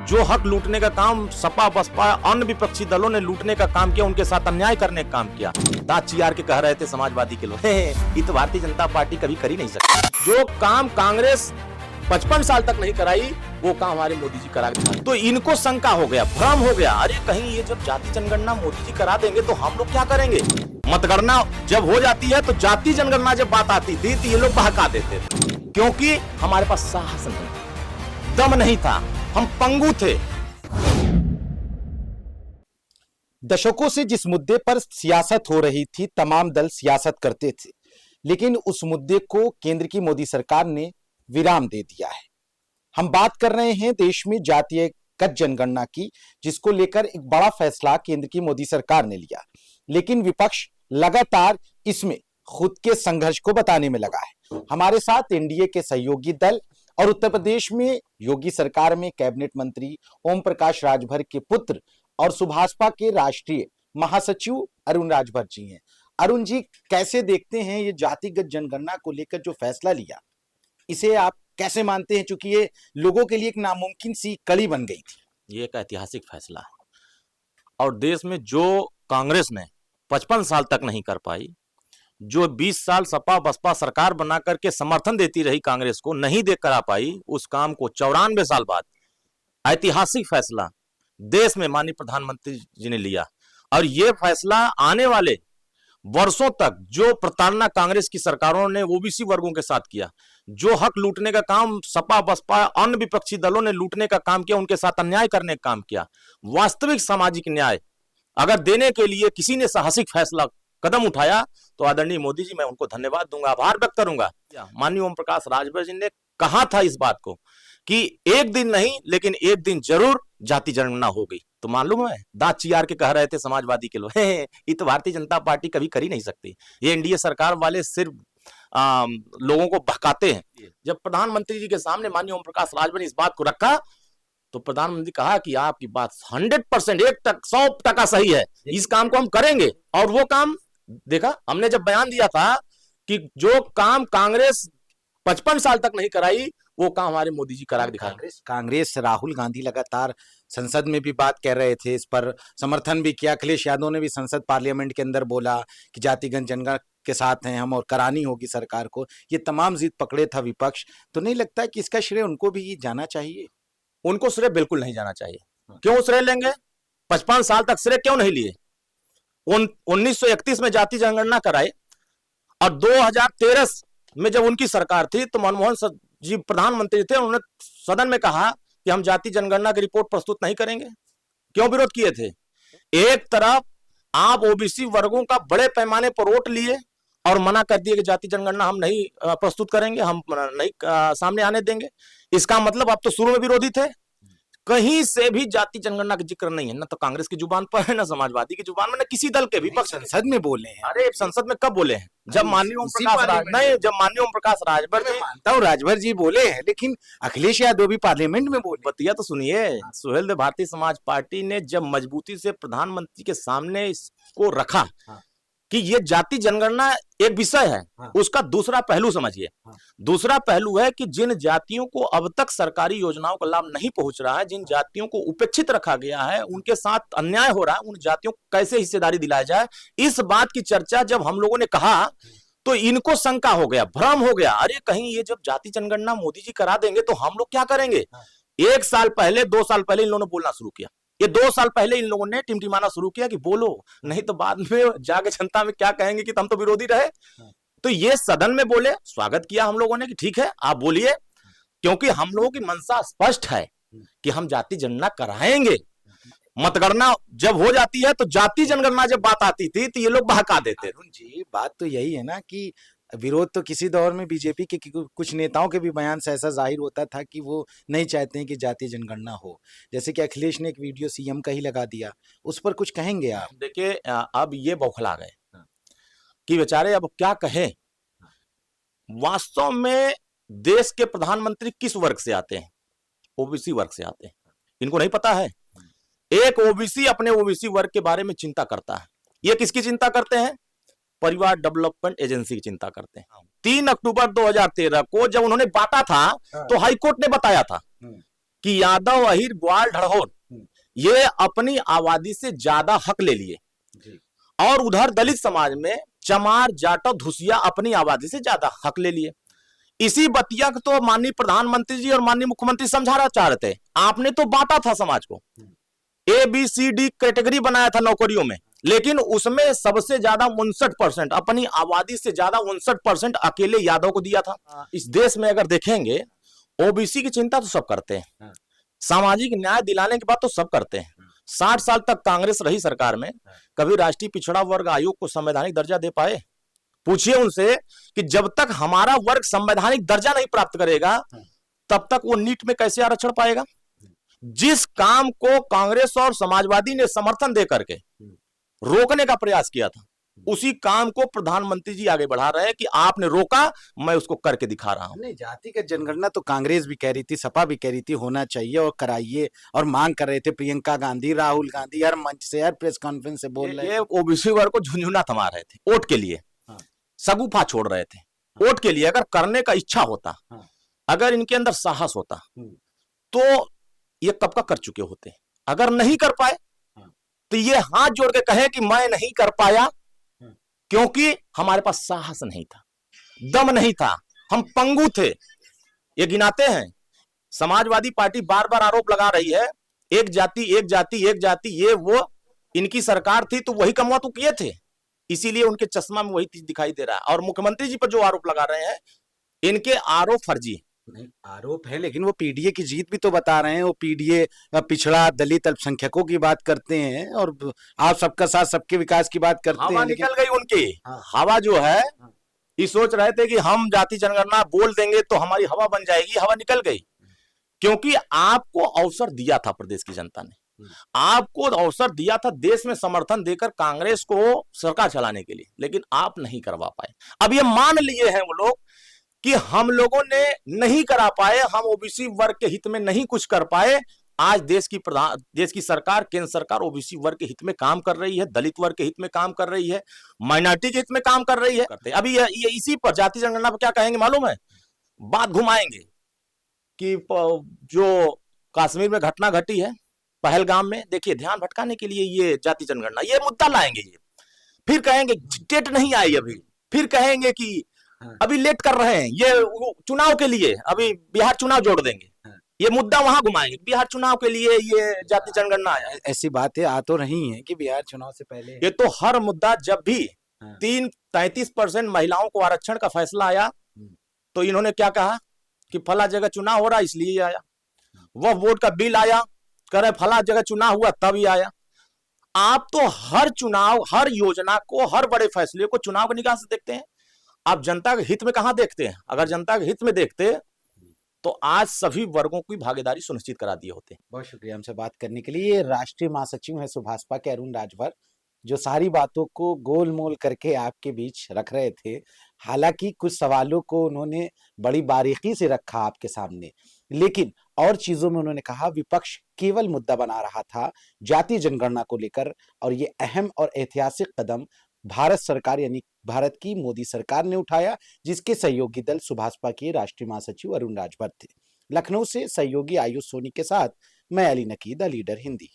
जो हक लूटने का काम सपा बसपा अन्य विपक्षी दलों ने लूटने का काम किया, उनके साथ अन्याय करने का काम किया। दांत चियार के कह रहे थे समाजवादी के लोग, ये तो भारतीय जनता पार्टी कभी कर ही नहीं सकती। जो काम कांग्रेस 55 साल तक नहीं कराई, वो काम हमारे मोदी जी करा दिखाए। तो इनको शंका हो गया, भ्रम हो गया, अरे कहीं ये जब जाति जनगणना मोदी जी करा देंगे तो हम लोग क्या करेंगे। मतगणना जब हो जाती है तो जाति जनगणना जब बात आती थी तो ये लोग बहका देते थे, क्योंकि हमारे पास साहस नहीं, दम नहीं था, हम पंगु थे। दशकों से जिस मुद्दे पर सियासत हो रही थी, तमाम दल सियासत करते थे, लेकिन उस मुद्दे को केंद्र की मोदी सरकार ने विराम दे दिया है। हम बात कर रहे हैं देश में जातीयगत जनगणना की, जिसको लेकर एक बड़ा फैसला केंद्र की मोदी सरकार ने लिया, लेकिन विपक्ष लगातार इसमें खुद के संघर्ष को बताने में लगा है। हमारे साथ एनडीए के सहयोगी दल और उत्तर प्रदेश में योगी सरकार में कैबिनेट मंत्री ओम प्रकाश राजभर के पुत्र और सुभाषपा के राष्ट्रीय महासचिव अरुण राजभर जी हैं। अरुण जी, कैसे देखते हैं ये जातिगत जनगणना को लेकर जो फैसला लिया, इसे आप कैसे मानते हैं, चूंकि ये लोगों के लिए एक नामुमकिन सी कड़ी बन गई थी। ये एक ऐतिहासिक फैसला है और देश में जो कांग्रेस ने 55 साल तक नहीं कर पाई, जो 20 साल सपा बसपा सरकार बना करके समर्थन देती रही कांग्रेस को, नहीं देकर आ पाई, उस काम को 94 साल बाद ऐतिहासिक फैसला देश में माननीय प्रधानमंत्री जी ने लिया। और यह फैसला आने वाले वर्षों तक जो प्रताड़ना कांग्रेस की सरकारों ने ओबीसी वर्गों के साथ किया, जो हक लूटने का काम सपा बसपा अन्य विपक्षी दलों ने लूटने का काम किया, उनके साथ अन्याय करने का काम किया, वास्तविक सामाजिक न्याय अगर देने के लिए किसी ने साहसिक फैसला कदम उठाया तो आदरणीय मोदी जी, मैं उनको धन्यवाद दूंगा, आभार व्यक्त करूंगा। माननीय ओम प्रकाश राजभर जी ने कहा था इस बात को कि एक दिन नहीं लेकिन एक दिन जरूर जाति जनगणना होगी। तो मालूम है, दांत चियार के कह रहे थे समाजवादी के लोग, ये तो भारतीय जनता पार्टी कभी कर ही नहीं सकती। ये एनडीए सरकार वाले सिर्फ लोगों को बहकाते हैं। जब प्रधानमंत्री जी के सामने माननीय ओम प्रकाश राजभर ने इस बात को रखा तो प्रधानमंत्री कहा कि आपकी बात 100% 100% सही है, इस काम को हम करेंगे। और वो काम देखा, हमने जब बयान दिया था कि जो काम कांग्रेस 55 साल तक नहीं कराई, वो काम हमारे मोदी जी करा दिखाएंगे। कांग्रेस राहुल गांधी लगातार संसद में भी बात कर रहे थे, इस पर समर्थन भी किया। अखिलेश यादव ने भी संसद पार्लियामेंट के अंदर बोला कि जातिगत जनगणना के साथ हैं हम और करानी होगी सरकार को। ये तमाम जिद पकड़े था विपक्ष, तो नहीं लगता कि इसका श्रेय उनको भी जाना चाहिए? उनको श्रेय बिल्कुल नहीं जाना चाहिए। क्यों श्रेय लेंगे? 55 साल तक श्रेय क्यों नहीं लिए? 1931 में जाति जनगणना कराए और 2013 में जब उनकी सरकार थी तो मनमोहन जी प्रधानमंत्री थे, उन्होंने सदन में कहा कि हम जाति जनगणना की रिपोर्ट प्रस्तुत नहीं करेंगे। क्यों विरोध किए थे? एक तरफ आप ओबीसी वर्गों का बड़े पैमाने पर वोट लिए और मना कर दिए कि जाति जनगणना हम नहीं प्रस्तुत करेंगे, हम नहीं सामने आने देंगे। इसका मतलब आप तो शुरू में विरोधी थे। कहीं से भी जाति जनगणना का जिक्र नहीं है, ना तो कांग्रेस की जुबान पर है, ना समाजवादी की जुबान में, ना किसी दल के विपक्ष संसद में बोले हैं। अरे संसद में कब बोले हैं? जब माननीय ओम प्रकाश राजभर जी, तब राजभर जी बोले हैं, लेकिन अखिलेश यादव भी पार्लियामेंट में बोले। बतिया तो सुनिए। सुहेल देव, भारतीय समाज पार्टी ने जब मजबूती से प्रधानमंत्री के सामने इसको रखा कि ये जाति जनगणना एक विषय है, उसका दूसरा पहलू समझिए। दूसरा पहलू है कि जिन जातियों को अब तक सरकारी योजनाओं का लाभ नहीं पहुंच रहा है, जिन जातियों को उपेक्षित रखा गया है, उनके साथ अन्याय हो रहा है, उन जातियों को कैसे हिस्सेदारी दिलाया जाए, इस बात की चर्चा जब हम लोगों ने कहा तो इनको शंका हो गया, भ्रम हो गया, अरे कहीं ये जब जाति जनगणना मोदी जी करा देंगे तो हम लोग क्या करेंगे। 1 साल पहले 2 साल पहले इन लोगों ने बोलना शुरू किया। ये 2 साल पहले इन लोगों ने टिमटिमाना शुरू किया कि बोलो, नहीं तो बाद में जाके जनता में क्या कहेंगे कि हम तो विरोधी रहे। तो ये सदन में बोले, स्वागत किया हम लोगों ने कि ठीक है आप बोलिए, क्योंकि हम लोगों की मंशा स्पष्ट है कि हम जाति जनगणना कराएंगे। मतगणना जब हो जाती है तो जाति जनगणना जब बात आती थी तो ये लोग बहका देते थे। जी, बात तो यही है ना कि विरोध तो किसी दौर में बीजेपी के कुछ नेताओं के भी बयान से ऐसा जाहिर होता था कि वो नहीं चाहते हैं कि जातीय जनगणना हो। जैसे कि अखिलेश ने एक वीडियो सीएम का ही लगा दिया, उस पर कुछ कहेंगे आप? देखिए, अब ये बौखला गए कि बेचारे अब क्या कहें। वास्तव में देश के प्रधानमंत्री किस वर्ग से आते हैं? ओबीसी वर्ग से आते हैं। इनको नहीं पता है? एक ओबीसी अपने ओबीसी वर्ग के बारे में चिंता करता है। ये किसकी चिंता करते हैं? परिवार डेवलपमेंट एजेंसी की चिंता करते हैं। 3 अक्टूबर 2013 को जब उन्होंने बांटा था तो हाईकोर्ट ने बताया था कि यादव, अहिर, ग्वाल, ढड़होर ये अपनी आबादी से ज्यादा हक ले लिए जी। और उधर दलित समाज में चमार, जाटव, धुसिया अपनी आबादी से ज्यादा हक ले लिए। इसी बतिया को तो माननीय प्रधानमंत्री जी और माननीय मुख्यमंत्री समझाना चाह रहे थे। आपने तो बांटा था समाज को, ABCD कैटेगरी बनाया था नौकरियों में, लेकिन उसमें सबसे ज्यादा 59%, अपनी आबादी से ज्यादा 59% अकेले यादव को दिया था। इस देश में अगर देखेंगे, ओबीसी की चिंता तो सब करते हैं, सामाजिक न्याय दिलाने की बात तो सब करते हैं। 60 साल तक कांग्रेस रही सरकार में, कभी राष्ट्रीय पिछड़ा वर्ग आयोग को संवैधानिक दर्जा दे पाए? पूछिए उनसे कि जब तक हमारा वर्ग संवैधानिक दर्जा नहीं प्राप्त करेगा, तब तक वो नीट में कैसे आरक्षण पाएगा? जिस काम को कांग्रेस और समाजवादी ने समर्थन दे करके रोकने का प्रयास किया था, उसी काम को प्रधानमंत्री जी आगे बढ़ा रहे हैं कि आपने रोका, मैं उसको करके दिखा रहा हूं। नहीं, जातिगत जनगणना तो कांग्रेस भी कह रही थी, सपा भी कह रही थी होना चाहिए और कराइए, और मांग कर रहे थे प्रियंका गांधी, राहुल गांधी हर मंच से, हर प्रेस कॉन्फ्रेंस से बोल रहे ये ओबीसी वर्ग को झुंझुना थमा रहे थे वोट के लिए, सगुफा छोड़ रहे थे वोट के लिए। अगर करने का इच्छा होता, अगर इनके अंदर साहस होता, तो ये कब का कर चुके होते। अगर नहीं कर पाए तो ये हाथ जोड़ के कहे कि मैं नहीं कर पाया क्योंकि हमारे पास साहस नहीं था, दम नहीं था, हम पंगु थे। ये गिनाते हैं, समाजवादी पार्टी बार बार आरोप लगा रही है, एक जाति एक जाति एक जाति, ये वो इनकी सरकार थी तो वही कमवा तो किए थे, इसीलिए उनके चश्मा में वही चीज दिखाई दे रहा है। और मुख्यमंत्री जी पर जो आरोप लगा रहे हैं, इनके आरोप फर्जी नहीं, आरोप है, लेकिन वो पीडीए की जीत भी तो बता रहे हैं। वो पीडीए पिछड़ा दलित अल्पसंख्यकों की बात करते हैं और आप सबका साथ सबके विकास की बात करते हवा हैं। निकल गई उनकी। हवा जो है, ये सोच रहे थे कि हम जाति जनगणना बोल देंगे तो हमारी हवा बन जाएगी, हवा निकल गई। क्योंकि आपको अवसर दिया था प्रदेश की जनता ने, आपको अवसर दिया था देश में समर्थन देकर कांग्रेस को सरकार चलाने के लिए, लेकिन आप नहीं करवा पाए। अब ये मान लिए हैं वो लोग कि हम लोगों ने नहीं करा पाए, हम ओबीसी वर्ग के हित में नहीं कुछ कर पाए। आज देश की सरकार, केंद्र सरकार ओबीसी वर्ग के हित में काम कर रही है, दलित वर्ग के हित में काम कर रही है, माइनॉरिटी के हित में काम कर रही है। अभी ये इसी पर जाति जनगणना पर क्या कहेंगे मालूम है? बात घुमाएंगे कि जो कश्मीर में घटना घटी है पहलगाम में, देखिए ध्यान भटकाने के लिए ये जाति जनगणना, ये मुद्दा लाएंगे। ये फिर कहेंगे डेट नहीं आई अभी, फिर कहेंगे कि अभी लेट कर रहे हैं, ये चुनाव के लिए, अभी बिहार चुनाव जोड़ देंगे, ये मुद्दा वहां घुमाएंगे, बिहार चुनाव के लिए ये जाति जनगणना है। ऐसी बातें आ तो रही हैं कि बिहार चुनाव से पहले ये तो हर मुद्दा, जब भी 33% महिलाओं को आरक्षण का फैसला आया तो इन्होंने क्या कहा कि फला जगह चुनाव हो रहा इसलिए आया। वह वोट का बिल आया, कह रहे फला जगह चुनाव हुआ तब ही आया। आप तो हर चुनाव, हर योजना को, हर बड़े फैसले को चुनाव की निगाह से देखते हैं। आप जनता के हित में कहां देखते हैं? अगर जनता के हित में देखते तो आज सभी वर्गों की भागीदारी सुनिश्चित करा दिए होते। बहुत शुक्रिया हमसे बात करने के लिए। राष्ट्रीय महासचिव है सुभाषपा के अरुण राजभर, जो सारी बातों को गोलमोल करके आपके बीच रख रहे थे। हालांकि कुछ सवालों को उन्होंने बड़ी बारीकी से रखा आपके सामने, लेकिन और चीजों में उन्होंने कहा विपक्ष केवल मुद्दा बना रहा था जाति जनगणना को लेकर, और ये अहम और ऐतिहासिक कदम भारत सरकार यानी भारत की मोदी सरकार ने उठाया, जिसके सहयोगी दल सुभाषपा के राष्ट्रीय महासचिव अरुण राजभर थे। लखनऊ से सहयोगी आयुष सोनी के साथ मैं अली नकीद, लीडर हिंदी।